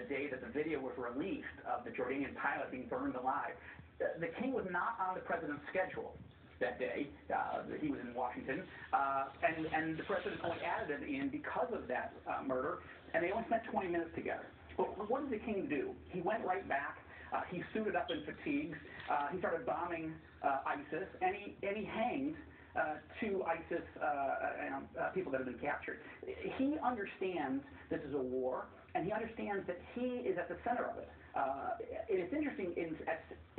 day that the video was released of the Jordanian pilot being burned alive, the king was not on the president's schedule that day. He was in Washington, and the president only added him in because of that murder, and they only spent 20 minutes together. But what did the king do? He went right back. He suited up in fatigues. He started bombing ISIS, and he hanged two ISIS people that have been captured. He understands this is a war, and he understands that he is at the center of it. It's interesting, in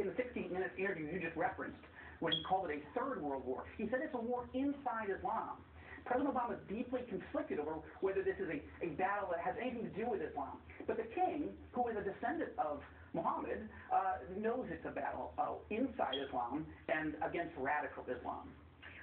the 60-minute interview you just referenced, when he called it a third world war, he said it's a war inside Islam. President Obama is deeply conflicted over whether this is a battle that has anything to do with Islam. But the king, who is a descendant of Muhammad, knows it's a battle inside Islam and against radical Islam.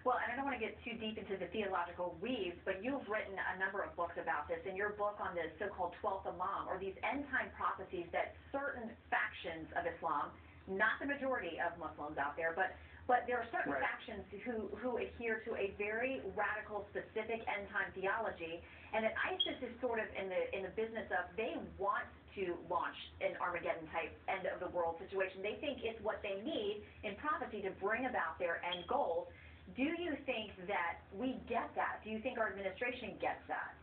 Well, and I don't want to get too deep into the theological weeds, but you've written a number of books about this. In your book on the so-called 12th Imam, or these end-time prophecies that certain factions of Islam, not the majority of Muslims out there, but there are certain factions who adhere to a very radical, specific end-time theology, and that ISIS is sort of in the business of, they want to launch an Armageddon-type end-of-the-world situation. They think it's what they need in prophecy to bring about their end goals. Do you think that we get that? Do you think our administration gets that?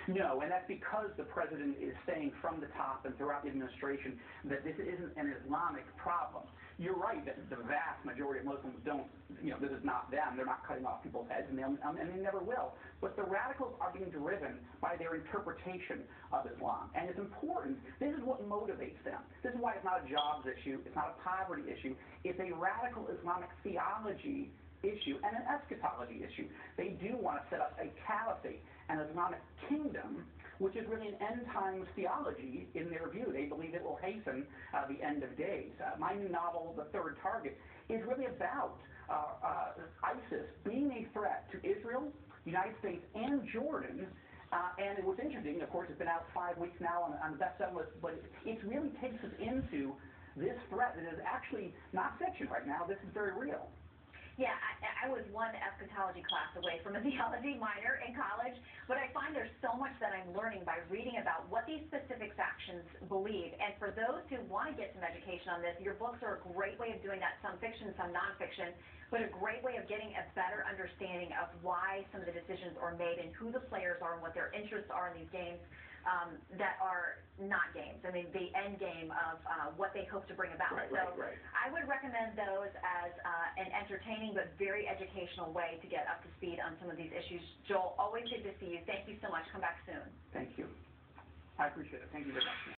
No, and that's because the president is saying from the top and throughout the administration that this isn't an Islamic problem. You're right that the vast majority of Muslims don't, this is not them. They're not cutting off people's heads, and they never will. But the radicals are being driven by their interpretation of Islam. And it's important. This is what motivates them. This is why it's not a jobs issue. It's not a poverty issue. It's a radical Islamic theology issue and an eschatology issue. They do want to set up a caliphate, an Islamic kingdom, which is really an end-times theology in their view. They believe it will hasten the end of days. My new novel, The Third Target, is really about ISIS being a threat to Israel, the United States, and Jordan. And it was interesting, of course, it's been out 5 weeks now on the bestseller list, but it really takes us into this threat that is actually not fiction right now. This is very real. Yeah, I was one eschatology class away from a theology minor in college, but I find there's so much that I'm learning by reading about what these specific factions believe. And for those who want to get some education on this, your books are a great way of doing that, some fiction, some nonfiction, but a great way of getting a better understanding of why some of the decisions are made and who the players are and what their interests are in these games that are not games. I mean, the end game of what they hope to bring about. Right. I would recommend those as an entertaining but very educational way to get up to speed on some of these issues. Joel, always good to see you. Thank you so much. Come back soon. Thank you. I appreciate it. Thank you very much.